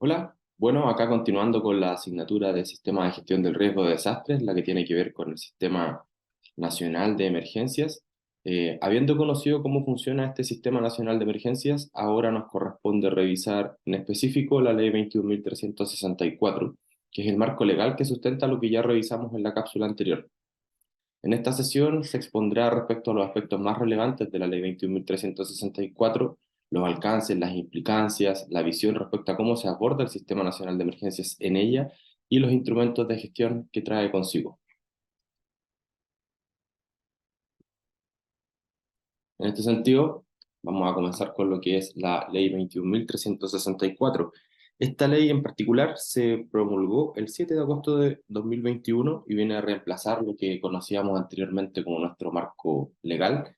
Hola, bueno, acá continuando con la asignatura de Sistema de Gestión del Riesgo de Desastres, la que tiene que ver con el Sistema Nacional de Emergencias. Habiendo conocido cómo funciona este Sistema Nacional de Emergencias, ahora nos corresponde revisar en específico la Ley 21.364, que es el marco legal que sustenta lo que ya revisamos en la cápsula anterior. En esta sesión se expondrá respecto a los aspectos más relevantes de la Ley 21.364, los alcances, las implicancias, la visión respecto a cómo se aborda el Sistema Nacional de Emergencias en ella y los instrumentos de gestión que trae consigo. En este sentido, vamos a comenzar con lo que es la Ley 21.364. Esta ley en particular se promulgó el 7 de agosto de 2021 y viene a reemplazar lo que conocíamos anteriormente como nuestro marco legal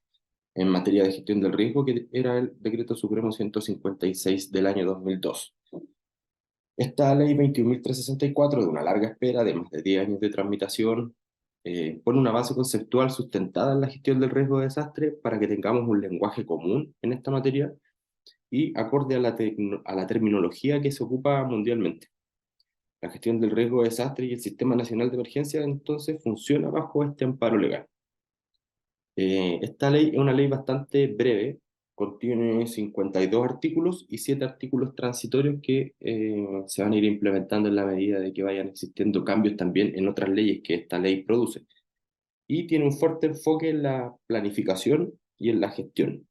en materia de gestión del riesgo, que era el Decreto Supremo 156 del año 2002. Esta ley 21.364, de una larga espera, de más de 10 años de tramitación, pone una base conceptual sustentada en la gestión del riesgo de desastre para que tengamos un lenguaje común en esta materia y acorde a a la terminología que se ocupa mundialmente. La gestión del riesgo de desastre y el Sistema Nacional de Emergencia entonces funciona bajo este amparo legal. Esta ley es una ley bastante breve, contiene 52 artículos y 7 artículos transitorios que se van a ir implementando en la medida de que vayan existiendo cambios también en otras leyes que esta ley produce. Y tiene un fuerte enfoque en la planificación y en la gestión.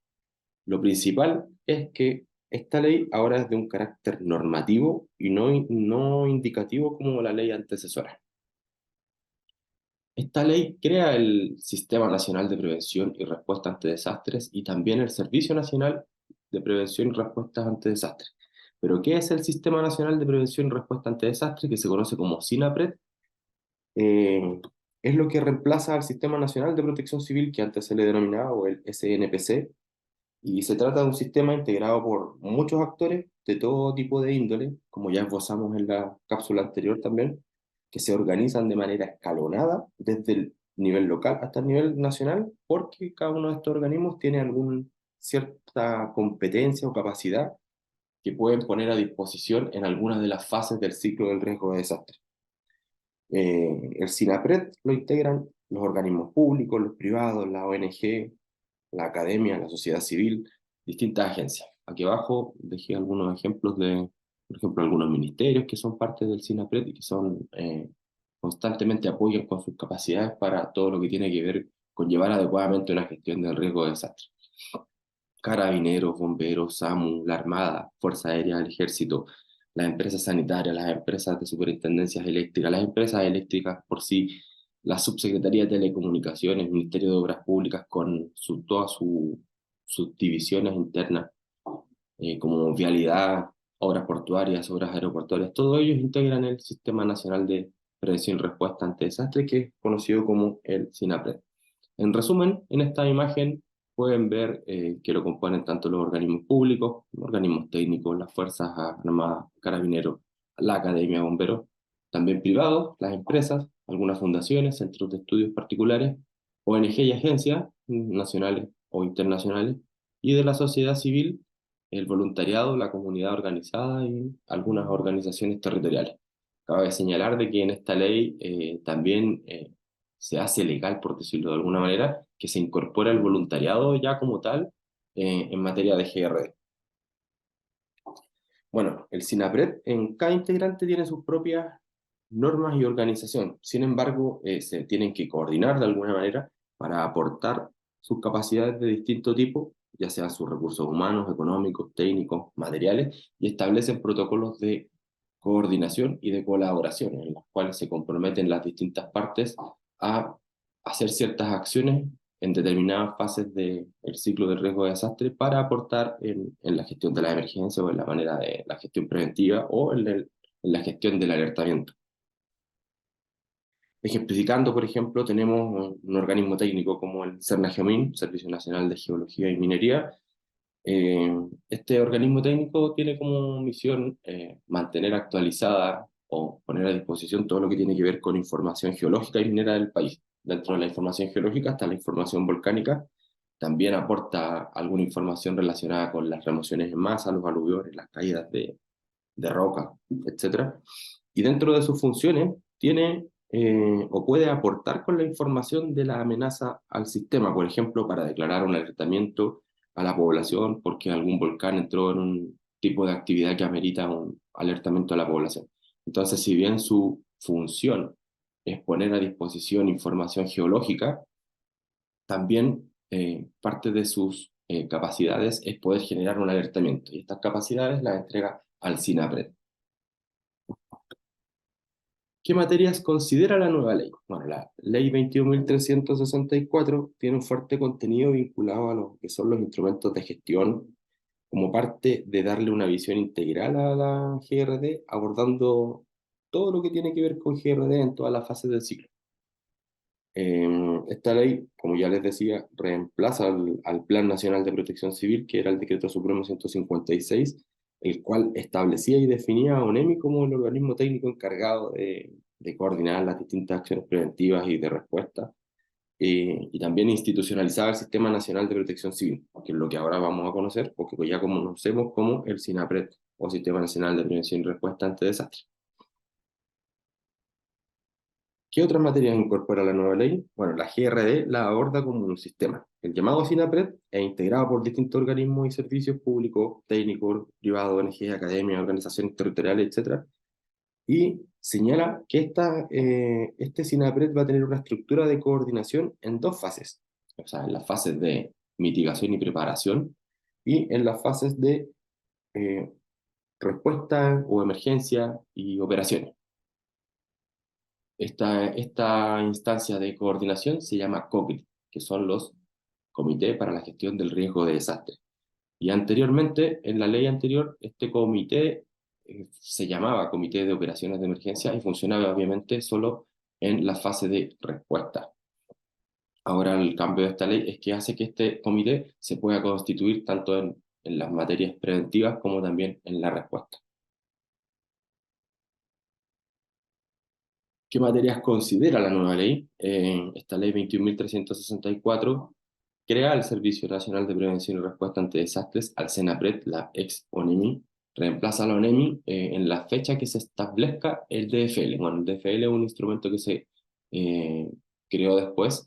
Lo principal es que esta ley ahora es de un carácter normativo y no indicativo como la ley antecesora. Esta ley crea el Sistema Nacional de Prevención y Respuesta ante Desastres y también el Servicio Nacional de Prevención y Respuesta ante Desastres. Pero, ¿qué es el Sistema Nacional de Prevención y Respuesta ante Desastres, que se conoce como SINAPRED? Eh, es lo que reemplaza al Sistema Nacional de Protección Civil, que antes se le denominaba, o el SNPC, y se trata de un sistema integrado por muchos actores de todo tipo de índole, como ya esbozamos en la cápsula anterior también, que se organizan de manera escalonada desde el nivel local hasta el nivel nacional, porque cada uno de estos organismos tiene alguna cierta competencia o capacidad que pueden poner a disposición en algunas de las fases del ciclo del riesgo de desastre. El SINAPRED lo integran los organismos públicos, los privados, la ONG, la academia, la sociedad civil, distintas agencias. Aquí abajo dejé algunos ejemplos de, por ejemplo, algunos ministerios que son parte del SINAPRED y que son constantemente apoyan con sus capacidades para todo lo que tiene que ver con llevar adecuadamente una gestión del riesgo de desastre. Carabineros, bomberos, SAMU, la Armada, Fuerza Aérea, el Ejército, las empresas sanitarias, las empresas de superintendencias eléctricas, las empresas eléctricas por sí, la Subsecretaría de Telecomunicaciones, el Ministerio de Obras Públicas con todas sus divisiones internas, como vialidad, obras portuarias, obras aeroportuarias, todos ellos integran el Sistema Nacional de Prevención y Respuesta ante Desastres, que es conocido como el SINAPRED. En resumen, en esta imagen pueden ver que lo componen tanto los organismos públicos, los organismos técnicos, las Fuerzas Armadas, Carabineros, la Academia de Bomberos, también privados, las empresas, algunas fundaciones, centros de estudios particulares, ONG y agencias nacionales o internacionales, y de la sociedad civil, el voluntariado, la comunidad organizada y algunas organizaciones territoriales. Cabe señalar de que en esta ley también se hace legal, por decirlo de alguna manera, que se incorpora el voluntariado ya como tal en materia de GRD. Bueno, el SINAPRED en cada integrante tiene sus propias normas y organización. Sin embargo, se tienen que coordinar de alguna manera para aportar sus capacidades de distinto tipo, ya sean sus recursos humanos, económicos, técnicos, materiales, y establecen protocolos de coordinación y de colaboración, en los cuales se comprometen las distintas partes a hacer ciertas acciones en determinadas fases del ciclo de riesgo de desastre para aportar en la gestión de la emergencia o en la manera de la gestión preventiva o en la gestión del alertamiento. Ejemplificando, por ejemplo, tenemos un organismo técnico como el CERNAGEOMIN, Servicio Nacional de Geología y Minería. Este organismo técnico tiene como misión mantener actualizada o poner a disposición todo lo que tiene que ver con información geológica y minera del país. Dentro de la información geológica está la información volcánica. También aporta alguna información relacionada con las remociones en masa, los aluviones, las caídas de roca, etcétera. Y dentro de sus funciones tiene o puede aportar con la información de la amenaza al sistema, por ejemplo, para declarar un alertamiento a la población porque algún volcán entró en un tipo de actividad que amerita un alertamiento a la población. Entonces, si bien su función es poner a disposición información geológica, también parte de sus capacidades es poder generar un alertamiento. Y estas capacidades las entrega al SINAPRED. ¿Qué materias considera la nueva ley? Bueno, la ley 21.364 tiene un fuerte contenido vinculado a lo que son los instrumentos de gestión como parte de darle una visión integral a la GRD, abordando todo lo que tiene que ver con GRD en todas las fases del ciclo. Esta ley, como ya les decía, reemplaza al Plan Nacional de Protección Civil, que era el Decreto Supremo 156, el cual establecía y definía a ONEMI como el organismo técnico encargado de coordinar las distintas acciones preventivas y de respuesta, y también institucionalizaba el Sistema Nacional de Protección Civil, que es lo que ahora vamos a conocer, o que ya conocemos como el SINAPRED, o Sistema Nacional de Prevención y Respuesta ante Desastres. ¿Qué otras materias incorpora la nueva ley? Bueno, la GRD la aborda como un sistema. El llamado SINAPRED es integrado por distintos organismos y servicios públicos, técnicos, privados, ONGs, academias, organizaciones territoriales, etcétera, y señala que este SINAPRED va a tener una estructura de coordinación en dos fases, o sea, en las fases de mitigación y preparación y en las fases de eh, respuesta o emergencia y operaciones. Esta instancia de coordinación se llama COCRI, que son los Comités para la Gestión del Riesgo de Desastre. Y anteriormente, en la ley anterior, este comité se llamaba Comité de Operaciones de Emergencia y funcionaba obviamente solo en la fase de respuesta. Ahora el cambio de esta ley es que hace que este comité se pueda constituir tanto en las materias preventivas como también en la respuesta. ¿Qué materias considera la nueva ley? Esta ley 21.364 crea el Servicio Nacional de Prevención y Respuesta ante Desastres al SENAPRED, la ex ONEMI, reemplaza a la ONEMI en la fecha que se establezca el DFL. Bueno, el DFL es un instrumento que se eh, creó después,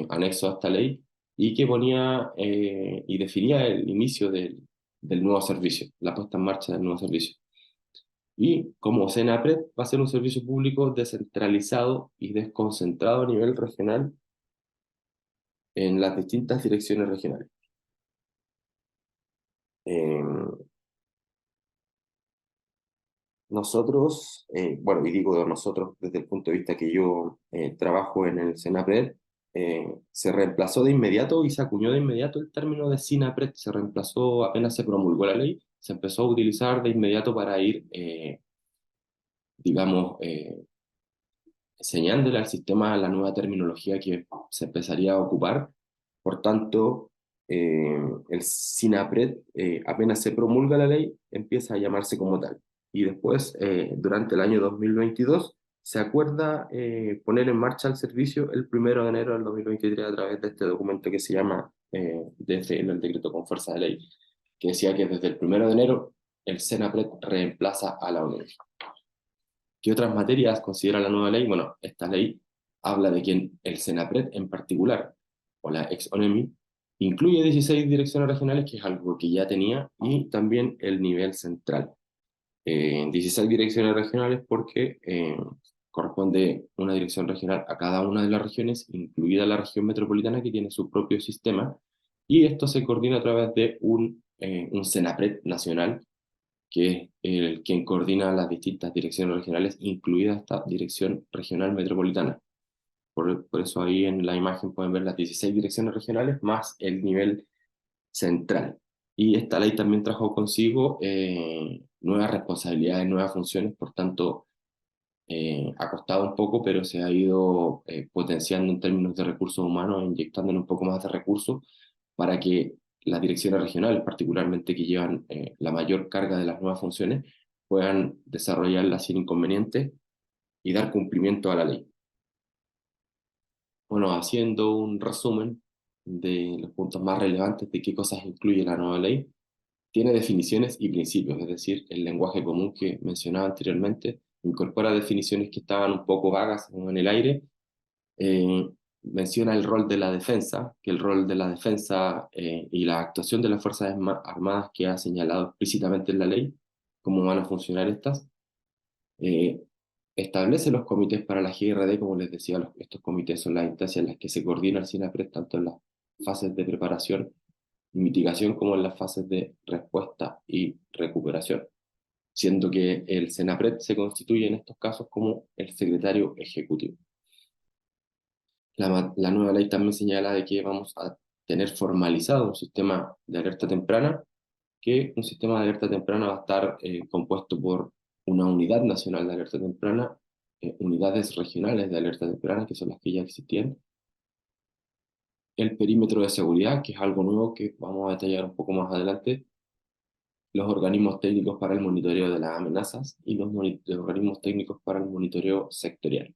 anexo a esta ley, y que ponía y definía el inicio del nuevo servicio, la puesta en marcha del nuevo servicio. Y como SENAPRED va a ser un servicio público descentralizado y desconcentrado a nivel regional en las distintas direcciones regionales. Eh, Nosotros, bueno, y digo de nosotros desde el punto de vista que yo trabajo en el SENAPRED, se reemplazó de inmediato y se acuñó de inmediato el término de SINAPRED, se reemplazó apenas se promulgó la ley, se empezó a utilizar de inmediato para ir, digamos, enseñándole al sistema la nueva terminología que se empezaría a ocupar. Por tanto, el SINAPRED, apenas se promulga la ley, empieza a llamarse como tal. Y después, durante el año 2022, se acuerda poner en marcha el servicio el 1 de enero del 2023 a través de este documento que se llama DFL, el decreto con fuerza de ley, que decía que desde el 1 de enero el SENAPRED reemplaza a la UNED. ¿Qué otras materias considera la nueva ley? Bueno, esta ley habla de que el SENAPRED en particular, o la ex-ONEMI, incluye 16 direcciones regionales, que es algo que ya tenía, y también el nivel central. 16 direcciones regionales porque corresponde una dirección regional a cada una de las regiones, incluida la región metropolitana, que tiene su propio sistema, y esto se coordina a través de un SENAPRED nacional que es quien coordina las distintas direcciones regionales, incluida esta Dirección Regional Metropolitana. Por eso ahí en la imagen pueden ver las 16 direcciones regionales más el nivel central. Y esta ley también trajo consigo nuevas responsabilidades, nuevas funciones, por tanto, ha costado un poco, pero se ha ido potenciando en términos de recursos humanos, inyectándole un poco más de recursos para que las direcciones regionales, particularmente que llevan la mayor carga de las nuevas funciones, puedan desarrollarlas sin inconvenientes y dar cumplimiento a la ley. Bueno, haciendo un resumen de los puntos más relevantes de qué cosas incluye la nueva ley, tiene definiciones y principios, es decir, el lenguaje común que mencionaba anteriormente incorpora definiciones que estaban un poco vagas o en el aire. eh, Menciona el rol de la defensa, que el rol de la defensa y la actuación de las Fuerzas Armadas que ha señalado explícitamente en la ley, cómo van a funcionar estas. Eh, Establece los comités para la GRD, como les decía, estos comités son las instancias en las que se coordina el SINAPRED tanto en las fases de preparación y mitigación como en las fases de respuesta y recuperación, siendo que el SENAPRED se constituye en estos casos como el secretario ejecutivo. La nueva ley también señala de que vamos a tener formalizado un sistema de alerta temprana, que un sistema de alerta temprana va a estar compuesto por una unidad nacional de alerta temprana, unidades regionales de alerta temprana, que son las que ya existían, el perímetro de seguridad, que es algo nuevo que vamos a detallar un poco más adelante, los organismos técnicos para el monitoreo de las amenazas y los organismos técnicos para el monitoreo sectorial,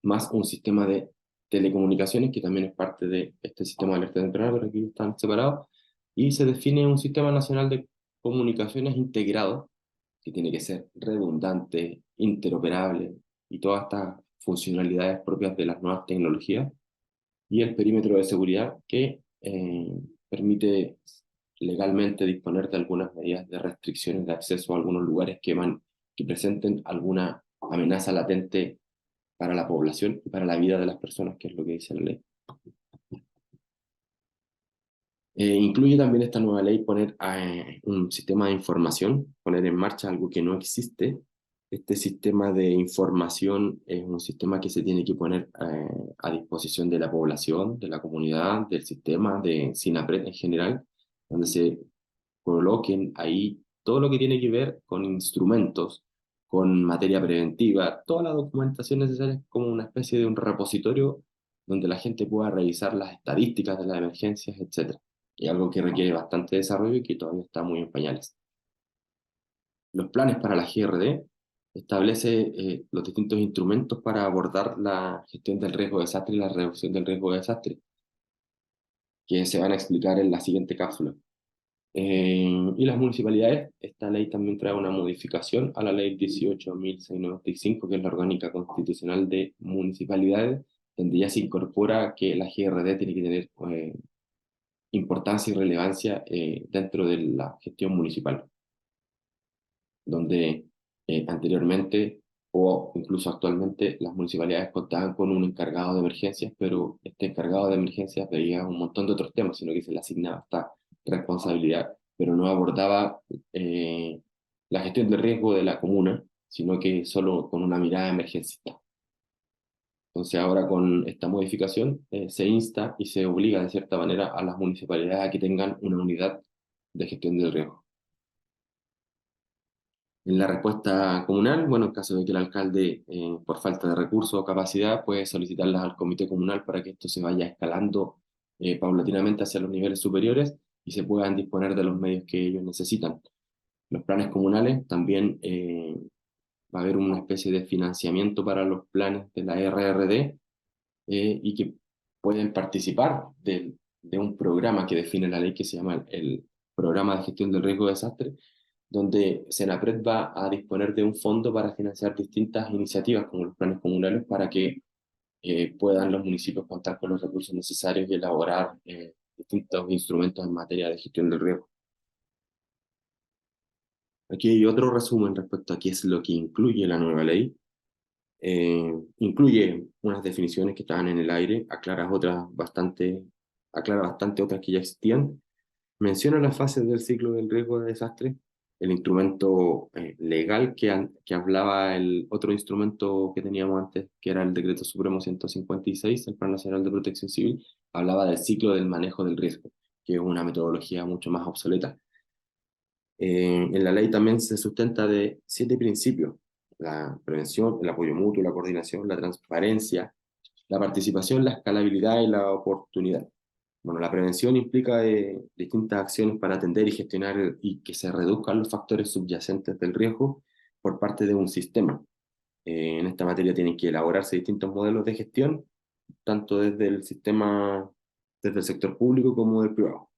más un sistema de telecomunicaciones que también es parte de este sistema de alerta temprana, pero aquí están separados, y se define un sistema nacional de comunicaciones integrado que tiene que ser redundante, interoperable y todas estas funcionalidades propias de las nuevas tecnologías, y el perímetro de seguridad que permite legalmente disponer de algunas medidas de restricciones de acceso a algunos lugares que presenten alguna amenaza latente para la población y para la vida de las personas, que es lo que dice la ley. Incluye también esta nueva ley poner un sistema de información, poner en marcha algo que no existe. Este sistema de información es un sistema que se tiene que poner a disposición de la población, de la comunidad, del sistema, de SINAPRED en general, donde se coloquen ahí todo lo que tiene que ver con instrumentos, con materia preventiva, toda la documentación necesaria como una especie de un repositorio donde la gente pueda revisar las estadísticas de las emergencias, etcétera. Y algo que requiere bastante desarrollo y que todavía está muy en pañales. Los planes para la GRD establece los distintos instrumentos para abordar la gestión del riesgo de desastre y la reducción del riesgo de desastre, que se van a explicar en la siguiente cápsula. Y las municipalidades, esta ley también trae una modificación a la ley 18.695, que es la orgánica constitucional de municipalidades, donde ya se incorpora que la GRD tiene que tener importancia y relevancia dentro de la gestión municipal, donde anteriormente o incluso actualmente las municipalidades contaban con un encargado de emergencias, pero este encargado de emergencias veía un montón de otros temas, sino que se le asignaba esta responsabilidad, pero no abordaba la gestión de riesgo de la comuna, sino que solo con una mirada emergencista. Entonces ahora con esta modificación se insta y se obliga de cierta manera a las municipalidades a que tengan una unidad de gestión del riesgo. En la respuesta comunal, bueno, en caso de que el alcalde, por falta de recursos o capacidad, puede solicitarlas al comité comunal para que esto se vaya escalando paulatinamente hacia los niveles superiores y se puedan disponer de los medios que ellos necesitan. Los planes comunales también va a haber una especie de financiamiento para los planes de la RRD y que pueden participar de un programa que define la ley que se llama el Programa de Gestión del Riesgo de Desastre, donde Senapred va a disponer de un fondo para financiar distintas iniciativas como los planes comunales para que puedan los municipios contar con los recursos necesarios y elaborar distintos instrumentos en materia de gestión del riesgo. Aquí hay otro resumen respecto a qué es lo que incluye la nueva ley. Incluye unas definiciones que estaban en el aire, aclara bastante otras que ya existían. Menciona las fases del ciclo del riesgo de desastre, el instrumento legal que hablaba el otro instrumento que teníamos antes, que era el Decreto Supremo 156, el Plan Nacional de Protección Civil, hablaba del ciclo del manejo del riesgo, que es una metodología mucho más obsoleta. En la ley también se sustenta de 7 principios: la prevención, el apoyo mutuo, la coordinación, la transparencia, la participación, la escalabilidad y la oportunidad. Bueno, la prevención implica distintas acciones para atender y gestionar y que se reduzcan los factores subyacentes del riesgo por parte de un sistema. En esta materia tienen que elaborarse distintos modelos de gestión, tanto desde el sistema, desde el sector público como del privado.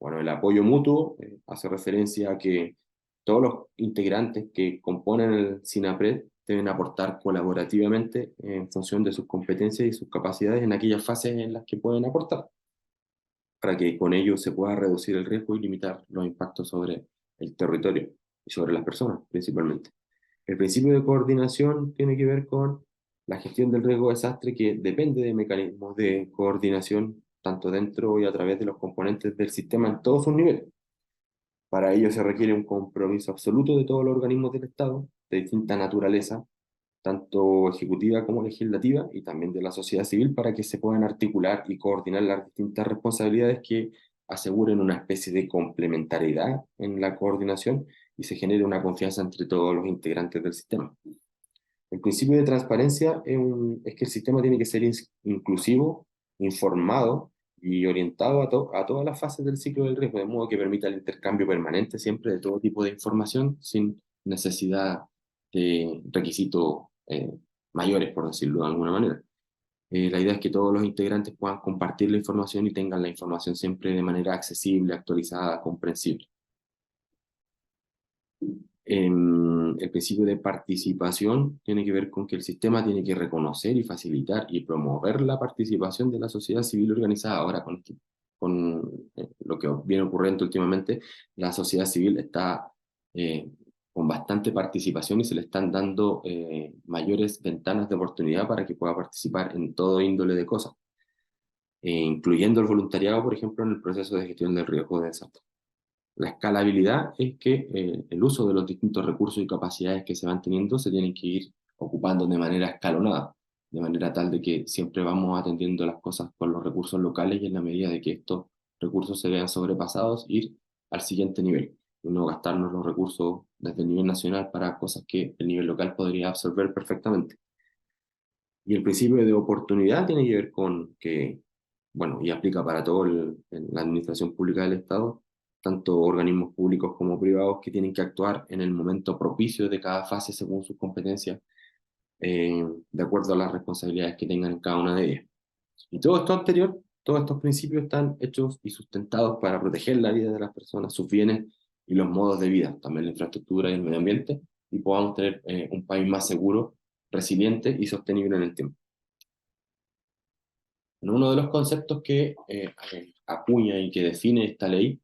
Bueno, el apoyo mutuo hace referencia a que todos los integrantes que componen el SINAPRED deben aportar colaborativamente en función de sus competencias y sus capacidades en aquellas fases en las que pueden aportar, para que con ello se pueda reducir el riesgo y limitar los impactos sobre el territorio y sobre las personas principalmente. El principio de coordinación tiene que ver con la gestión del riesgo de desastre, que depende de mecanismos de coordinación tanto dentro y a través de los componentes del sistema en todos sus niveles. Para ello se requiere un compromiso absoluto de todos los organismos del Estado, de distinta naturaleza, tanto ejecutiva como legislativa, y también de la sociedad civil, para que se puedan articular y coordinar las distintas responsabilidades que aseguren una especie de complementariedad en la coordinación y se genere una confianza entre todos los integrantes del sistema. El principio de transparencia es que el sistema tiene que ser inclusivo, informado y orientado a todas las fases del ciclo del riesgo, de modo que permita el intercambio permanente siempre de todo tipo de información sin necesidad de requisitos mayores, por decirlo de alguna manera. La idea es que todos los integrantes puedan compartir la información y tengan la información siempre de manera accesible, actualizada, comprensible. El principio de participación tiene que ver con que el sistema tiene que reconocer y facilitar y promover la participación de la sociedad civil organizada. Ahora, con lo que viene ocurriendo últimamente, la sociedad civil está con bastante participación y se le están dando mayores ventanas de oportunidad para que pueda participar en todo índole de cosas, incluyendo el voluntariado, por ejemplo, en el proceso de gestión del riesgo de desastre. La escalabilidad es que el uso de los distintos recursos y capacidades que se van teniendo se tienen que ir ocupando de manera escalonada, de manera tal de que siempre vamos atendiendo las cosas con los recursos locales y en la medida de que estos recursos se vean sobrepasados, ir al siguiente nivel y no gastarnos los recursos desde el nivel nacional para cosas que el nivel local podría absorber perfectamente. Y el principio de oportunidad tiene que ver con que, bueno, y aplica para toda la administración pública del Estado, tanto organismos públicos como privados que tienen que actuar en el momento propicio de cada fase según sus competencias, de acuerdo a las responsabilidades que tengan en cada una de ellas. Y todo esto anterior, todos estos principios están hechos y sustentados para proteger la vida de las personas, sus bienes y los modos de vida, también la infraestructura y el medio ambiente, y podamos tener un país más seguro, resiliente y sostenible en el tiempo. En uno de los conceptos que acuña y que define esta ley,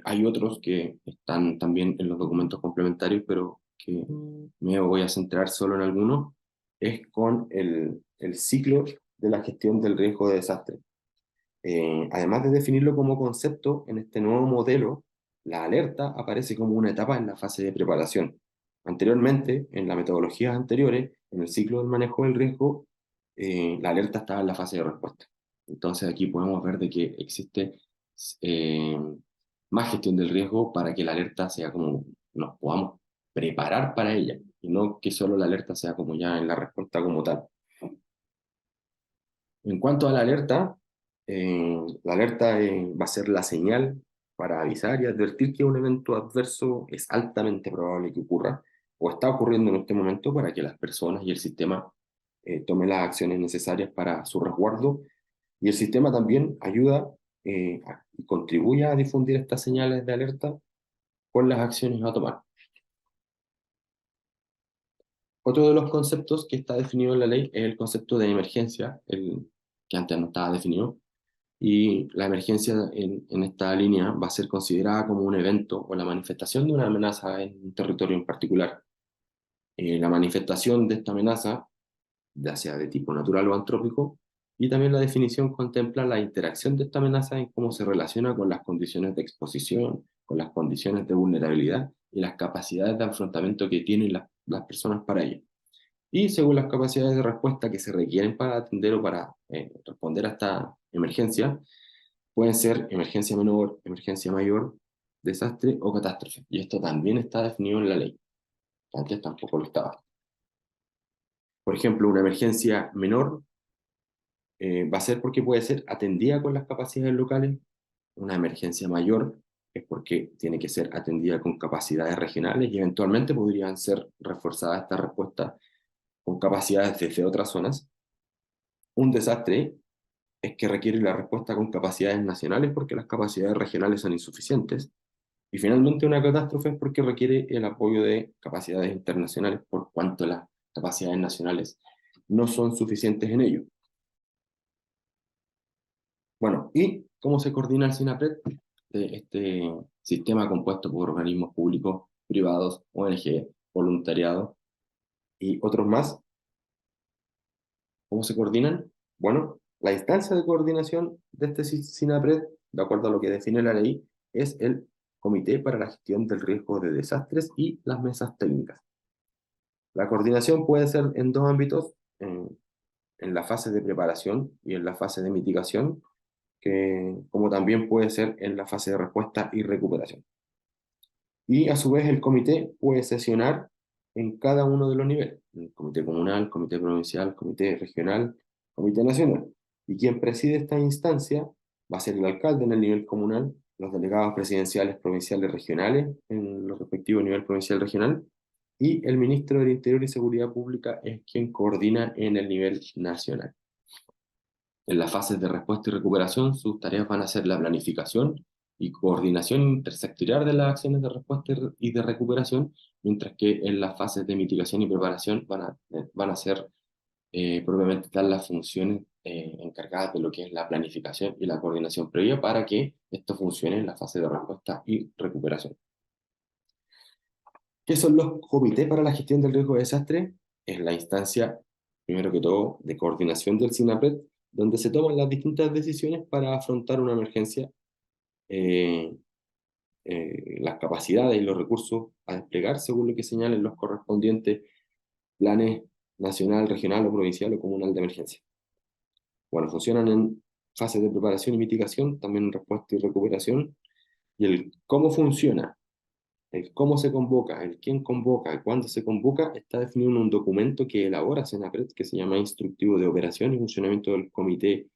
hay otros que están también en los documentos complementarios, pero que me voy a centrar solo en algunos, es con el ciclo de la gestión del riesgo de desastre. Además de definirlo como concepto, en este nuevo modelo, la alerta aparece como una etapa en la fase de preparación. Anteriormente, en las metodologías anteriores, en el ciclo del manejo del riesgo, la alerta estaba en la fase de respuesta. Entonces aquí podemos ver de que existe eh, más gestión del riesgo para que la alerta sea como nos podamos preparar para ella y no que solo la alerta sea como ya en la respuesta como tal. En cuanto a la alerta va a ser la señal para avisar y advertir que un evento adverso es altamente probable que ocurra o está ocurriendo en este momento para que las personas y el sistema tomen las acciones necesarias para su resguardo. Y el sistema también ayuda y contribuye a difundir estas señales de alerta con las acciones a tomar. Otro de los conceptos que está definido en la ley es el concepto de emergencia, que antes no estaba definido. Y la emergencia en esta línea va a ser considerada como un evento o la manifestación de una amenaza en un territorio en particular. La manifestación de esta amenaza, ya sea de tipo natural o antrópico, y también la definición contempla la interacción de esta amenaza en cómo se relaciona con las condiciones de exposición, con las condiciones de vulnerabilidad y las capacidades de afrontamiento que tienen las personas para ello. Y según las capacidades de respuesta que se requieren para atender o para responder a esta emergencia, pueden ser emergencia menor, emergencia mayor, desastre o catástrofe. Y esto también está definido en la ley. Antes tampoco lo estaba. Por ejemplo, una emergencia menor va a ser porque puede ser atendida con las capacidades locales. Una emergencia mayor es porque tiene que ser atendida con capacidades regionales y eventualmente podrían ser reforzadas estas respuestas con capacidades desde otras zonas. Un desastre es que requiere la respuesta con capacidades nacionales porque las capacidades regionales son insuficientes. Y finalmente una catástrofe es porque requiere el apoyo de capacidades internacionales por cuanto las capacidades nacionales no son suficientes en ello. Bueno, ¿y cómo se coordina el SINAPRED? Este sistema compuesto por organismos públicos, privados, ONG, voluntariado y otros más. ¿Cómo se coordinan? Bueno, la instancia de coordinación de este SINAPRED, de acuerdo a lo que define la ley, es el Comité para la Gestión del Riesgo de Desastres y las mesas técnicas. La coordinación puede ser en dos ámbitos, en la fase de preparación y en la fase de mitigación, como también puede ser en la fase de respuesta y recuperación. Y a su vez el comité puede sesionar en cada uno de los niveles, el comité comunal, comité provincial, comité regional, comité nacional. Y quien preside esta instancia va a ser el alcalde en el nivel comunal, los delegados presidenciales provinciales regionales en los respectivos niveles provincial y regional, y el ministro del Interior y Seguridad Pública es quien coordina en el nivel nacional. En las fases de respuesta y recuperación, sus tareas van a ser la planificación y coordinación intersectorial de las acciones de respuesta y de recuperación, mientras que en las fases de mitigación y preparación van a ser propiamente tal las funciones encargadas de lo que es la planificación y la coordinación previa para que esto funcione en la fase de respuesta y recuperación. ¿Qué son los comités para la gestión del riesgo de desastre? Es la instancia, primero que todo, de coordinación del SINAPRED, donde se toman las distintas decisiones para afrontar una emergencia, eh, las capacidades y los recursos a desplegar según lo que señalen los correspondientes planes nacional, regional o provincial o comunal de emergencia. Bueno, funcionan en fases de preparación y mitigación, también en respuesta y recuperación, y el cómo funciona, el cómo se convoca, el quién convoca, el cuándo se convoca, está definido en un documento que elabora SENAPRED, que se llama Instructivo de Operación y Funcionamiento del Comité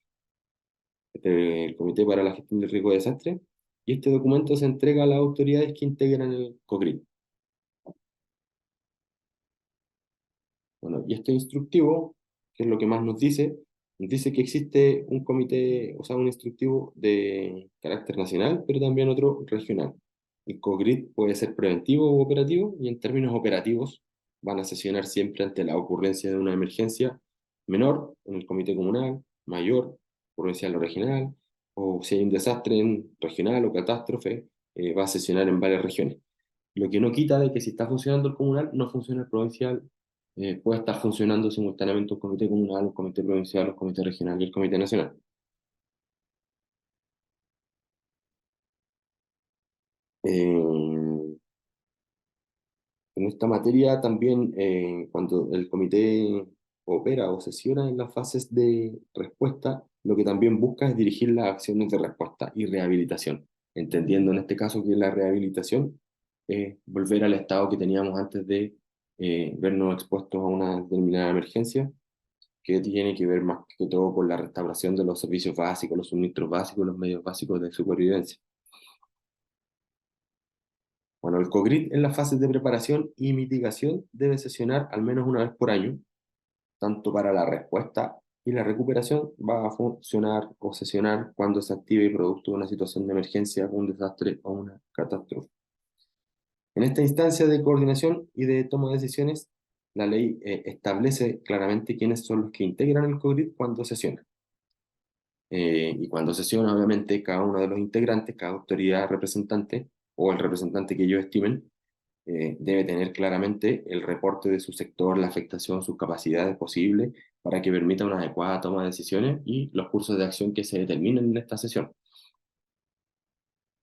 para la Gestión del Riesgo de Desastre, y este documento se entrega a las autoridades que integran el COCRIT. Bueno, y este instructivo, que es lo que más nos dice que existe un comité, o sea, un instructivo de carácter nacional, pero también otro regional. El COGRID puede ser preventivo o operativo, y en términos operativos van a sesionar siempre ante la ocurrencia de una emergencia menor en el comité comunal, mayor, provincial o regional, o si hay un desastre en regional o catástrofe, va a sesionar en varias regiones. Lo que no quita de que si está funcionando el comunal, no funciona el provincial, puede estar funcionando simultáneamente un comité comunal, un comité provincial, un comité regional y el comité nacional. Eh, en esta materia también, cuando el comité opera o sesiona en las fases de respuesta, lo que también busca es dirigir las acciones de respuesta y rehabilitación, entendiendo en este caso que la rehabilitación es volver al estado que teníamos antes de vernos expuestos a una determinada emergencia, que tiene que ver más que todo con la restauración de los servicios básicos, los suministros básicos, los medios básicos de supervivencia. Bueno, el COGRID en las fases de preparación y mitigación debe sesionar al menos una vez por año, tanto para la respuesta y la recuperación va a funcionar o sesionar cuando se active producto de una situación de emergencia, un desastre o una catástrofe. En esta instancia de coordinación y de toma de decisiones, la ley establece claramente quiénes son los que integran el COGRID cuando sesiona. Y cuando sesiona, obviamente, cada uno de los integrantes, cada autoridad representante o el representante que ellos estimen, debe tener claramente el reporte de su sector, la afectación, sus capacidades posibles, para que permita una adecuada toma de decisiones y los cursos de acción que se determinen en esta sesión.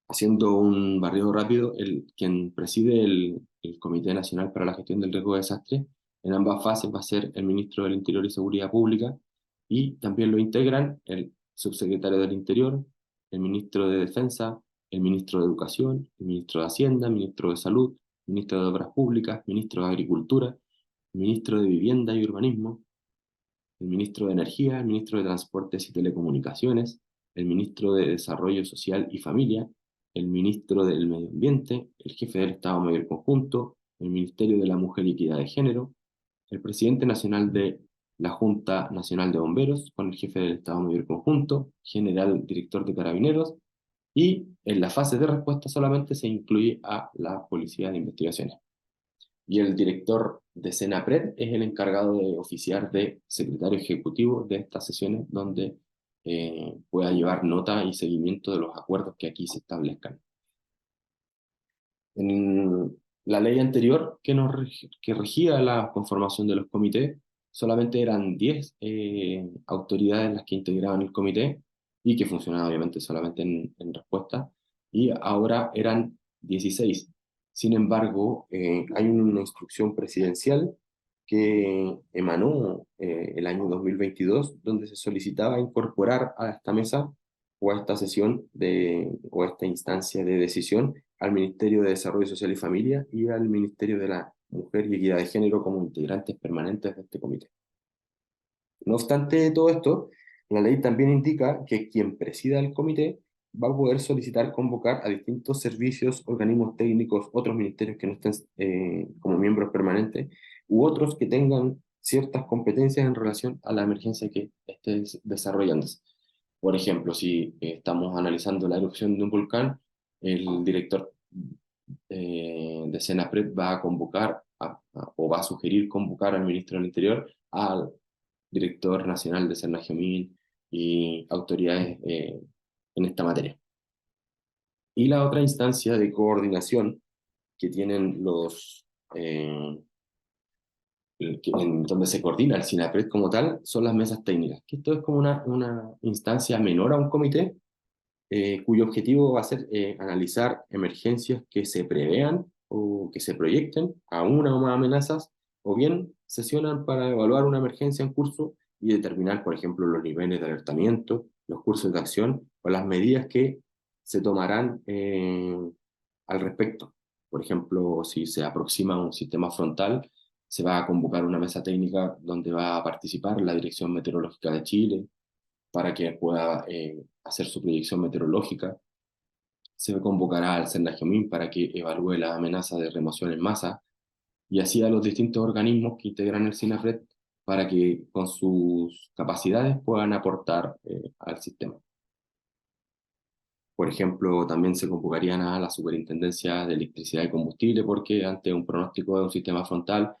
Haciendo un barrido rápido, quien preside el Comité Nacional para la Gestión del Riesgo de Desastre en ambas fases va a ser el ministro del Interior y Seguridad Pública, y también lo integran el subsecretario del Interior, el ministro de Defensa, el ministro de Educación, el ministro de Hacienda, el ministro de Salud, el ministro de Obras Públicas, el ministro de Agricultura, el ministro de Vivienda y Urbanismo, el ministro de Energía, el ministro de Transportes y Telecomunicaciones, el ministro de Desarrollo Social y Familia, el ministro del Medio Ambiente, el jefe del Estado Mayor Conjunto, el Ministerio de la Mujer y Equidad de Género, el presidente nacional de la Junta Nacional de Bomberos, con el jefe del Estado Mayor Conjunto, general director de Carabineros, y en la fase de respuesta solamente se incluye a la Policía de Investigaciones. Y el director de Senapred es el encargado de oficiar de secretario ejecutivo de estas sesiones, donde pueda llevar nota y seguimiento de los acuerdos que aquí se establezcan. En la ley anterior que regía la conformación de los comités, solamente eran 10 autoridades las que integraban el comité y que funcionaban obviamente solamente en respuesta, y ahora eran 16. Sin embargo, hay una instrucción presidencial que emanó el año 2022, donde se solicitaba incorporar a esta mesa o a esta sesión o a esta instancia de decisión al Ministerio de Desarrollo Social y Familia y al Ministerio de la Mujer y Equidad de Género como integrantes permanentes de este comité. No obstante todo esto, la ley también indica que quien presida el comité va a poder solicitar convocar a distintos servicios, organismos técnicos, otros ministerios que no estén como miembros permanentes, u otros que tengan ciertas competencias en relación a la emergencia que esté desarrollándose. Por ejemplo, si estamos analizando la erupción de un volcán, el director de Senapred va a convocar o va a sugerir convocar al ministro del Interior, al director nacional de Senagiomin y autoridades en esta materia. Y la otra instancia de coordinación que tienen en donde se coordina el SINAPRED como tal, son las mesas técnicas, que esto es como una instancia menor a un comité, cuyo objetivo va a ser analizar emergencias que se prevean o que se proyecten a una o más amenazas, o bien sesionan para evaluar una emergencia en curso y determinar, por ejemplo, los niveles de alertamiento, los cursos de acción o las medidas que se tomarán al respecto. Por ejemplo, si se aproxima un sistema frontal, se va a convocar una mesa técnica donde va a participar la Dirección Meteorológica de Chile para que pueda hacer su proyección meteorológica. Se convocará al Senagiomin para que evalúe la amenaza de remoción en masa y así a los distintos organismos que integran el SINAPRED para que con sus capacidades puedan aportar al sistema. Por ejemplo, también se convocarían a la Superintendencia de Electricidad y Combustible porque ante un pronóstico de un sistema frontal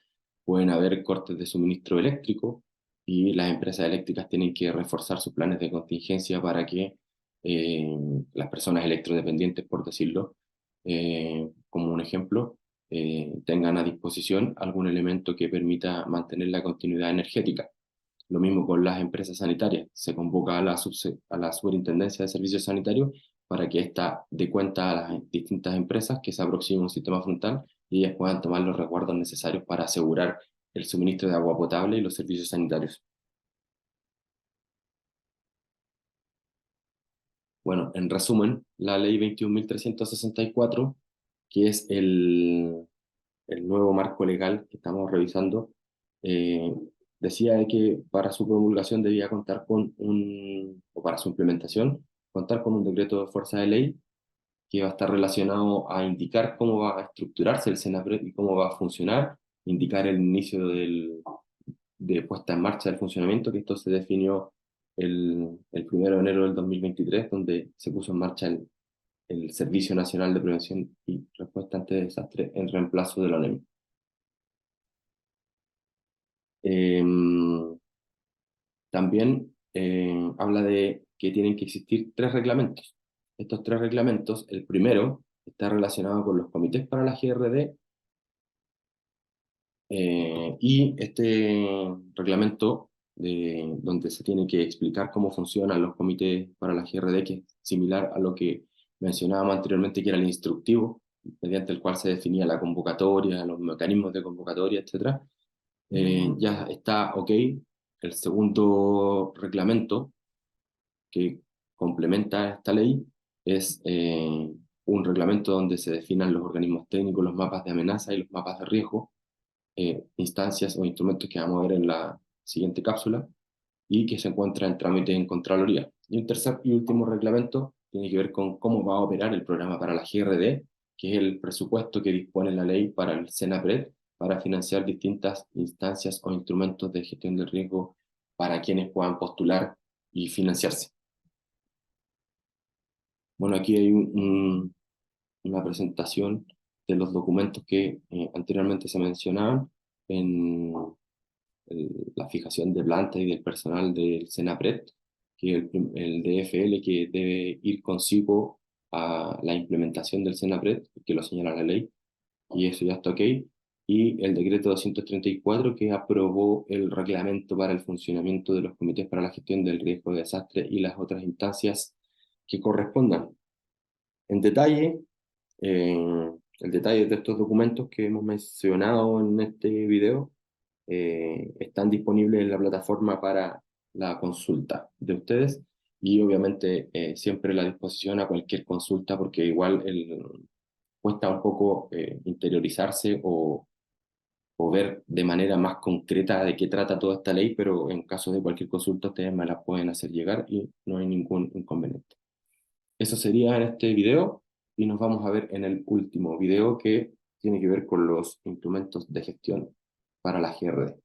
pueden haber cortes de suministro eléctrico y las empresas eléctricas tienen que reforzar sus planes de contingencia para que las personas electrodependientes, por decirlo, como un ejemplo, tengan a disposición algún elemento que permita mantener la continuidad energética. Lo mismo con las empresas sanitarias. Se convoca a la Superintendencia de Servicios Sanitarios para que ésta dé cuenta a las distintas empresas que se aproximen a un sistema frontal y ellas puedan tomar los resguardos necesarios para asegurar el suministro de agua potable y los servicios sanitarios. Bueno, en resumen, la ley 21.364, que es el nuevo marco legal que estamos revisando, eh, decía de que para su promulgación debía contar o para su implementación, contar con un decreto de fuerza de ley que va a estar relacionado a indicar cómo va a estructurarse el SENAPRED y cómo va a funcionar, indicar el inicio de puesta en marcha del funcionamiento, que esto se definió el 1 de enero del 2023, donde se puso en marcha el Servicio Nacional de Prevención y Respuesta ante Desastres en reemplazo de la ONEMI. También habla de que tienen que existir 3 reglamentos. Estos 3 reglamentos, el primero está relacionado con los comités para la GRD, y este reglamento donde se tiene que explicar cómo funcionan los comités para la GRD, que es similar a lo que mencionábamos anteriormente, que era el instructivo, mediante el cual se definía la convocatoria, los mecanismos de convocatoria, etc. Ya está ok. El segundo reglamento que complementa esta ley es un reglamento donde se definan los organismos técnicos, los mapas de amenaza y los mapas de riesgo, instancias o instrumentos que vamos a ver en la siguiente cápsula y que se encuentra en trámite en Contraloría. Y un tercer y último reglamento tiene que ver con cómo va a operar el programa para la GRD, que es el presupuesto que dispone la ley para el SENAPRED, para financiar distintas instancias o instrumentos de gestión del riesgo para quienes puedan postular y financiarse. Bueno, aquí hay una presentación de los documentos que anteriormente se mencionaban en la fijación de planta y del personal del SENAPRED, que es el DFL que debe ir consigo a la implementación del SENAPRED, que lo señala la ley, y eso ya está ok, y el decreto 234 que aprobó el reglamento para el funcionamiento de los comités para la gestión del riesgo de desastre y las otras instancias que correspondan. En detalle, el detalle de estos documentos que hemos mencionado en este video están disponibles en la plataforma para la consulta de ustedes y obviamente siempre la disposición a cualquier consulta porque igual cuesta un poco interiorizarse o ver de manera más concreta de qué trata toda esta ley, pero en caso de cualquier consulta ustedes me la pueden hacer llegar y no hay ningún inconveniente. Eso sería en este video y nos vamos a ver en el último video que tiene que ver con los instrumentos de gestión para la GRD.